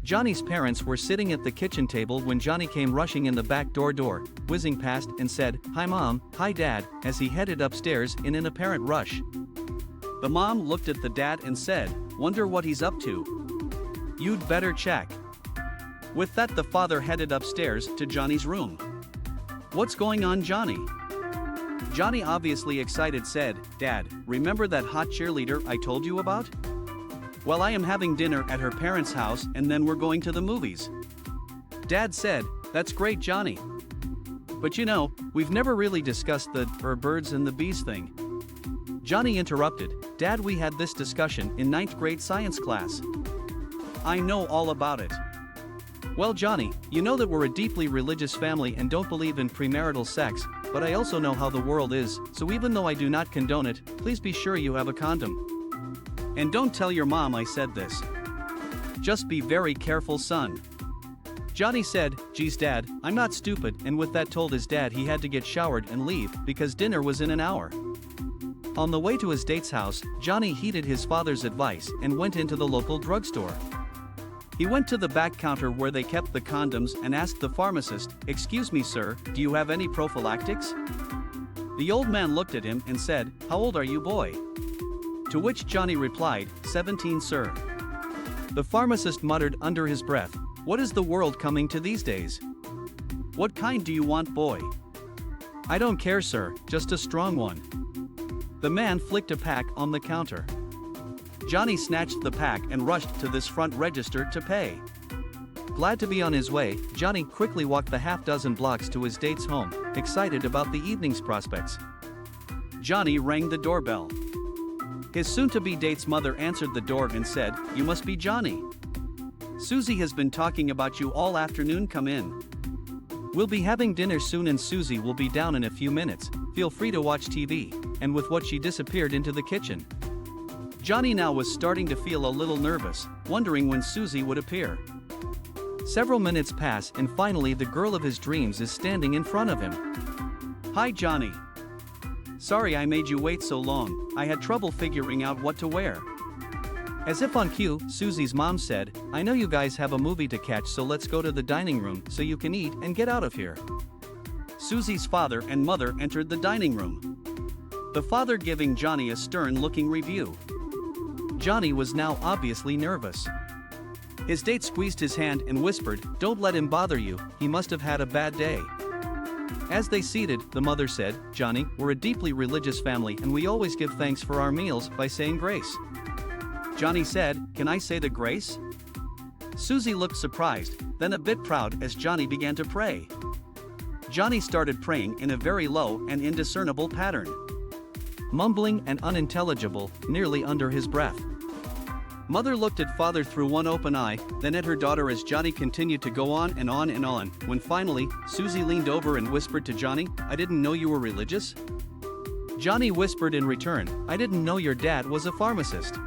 Johnny's parents were sitting at the kitchen table when Jonny came rushing in the back door, whizzing past and said, "Hi Mom, hi Dad," as he headed upstairs in an apparent rush. The mom looked at the dad and said, "Wonder what he's up to. You'd better check." With that, the father headed upstairs to Johnny's room. "What's going on, Jonny?" Jonny, obviously excited, said, "Dad, remember that hot cheerleader I told you about? Well, I am having dinner at her parents' house and then we're going to the movies." Dad said, "That's great, Jonny. But you know, we've never really discussed the birds and the bees thing." Jonny interrupted, "Dad, we had this discussion in 9th grade science class. I know all about it." "Well, Jonny, you know that we're a deeply religious family and don't believe in premarital sex, but I also know how the world is, so even though I do not condone it, please be sure you have a condom. And don't tell your mom I said this. Just be very careful, son." Jonny said, "Geez Dad, I'm not stupid," and with that told his dad he had to get showered and leave because dinner was in an hour. On the way to his date's house, Jonny heeded his father's advice and went into the local drugstore. He went to the back counter where they kept the condoms and asked the pharmacist, "Excuse me sir, do you have any prophylactics?" The old man looked at him and said, "How old are you, boy?" To which Jonny replied, "17 sir." The pharmacist muttered under his breath, "What is the world coming to these days? What kind do you want, boy?" "I don't care sir, just a strong one." The man flicked a pack on the counter. Jonny snatched the pack and rushed to this front register to pay. Glad to be on his way, Jonny quickly walked the half-dozen blocks to his date's home, excited about the evening's prospects. Jonny rang the doorbell. His soon-to-be date's mother answered the door and said, "You must be Jonny. Susie has been talking about you all afternoon, come in. We'll be having dinner soon and Susie will be down in a few minutes, feel free to watch TV," and with what she disappeared into the kitchen. Jonny now was starting to feel a little nervous, wondering when Susie would appear. Several minutes pass and finally the girl of his dreams is standing in front of him. "Hi Jonny. Sorry I made you wait so long, I had trouble figuring out what to wear." As if on cue, Susie's mom said, "I know you guys have a movie to catch, so let's go to the dining room so you can eat and get out of here." Susie's father and mother entered the dining room. The father giving Jonny a stern-looking review. Jonny was now obviously nervous. His date squeezed his hand and whispered, "Don't let him bother you, he must have had a bad day." As they seated, the mother said, "Jonny, we're a deeply religious family and we always give thanks for our meals by saying grace." Jonny said, "Can I say the grace?" Susie looked surprised, then a bit proud as Jonny began to pray. Jonny started praying in a very low and indiscernible pattern, mumbling and unintelligible, nearly under his breath. Mother looked at father through one open eye, then at her daughter as Jonny continued to go on and on and on, when finally, Susie leaned over and whispered to Jonny, "I didn't know you were religious?" Jonny whispered in return, "I didn't know your dad was a pharmacist."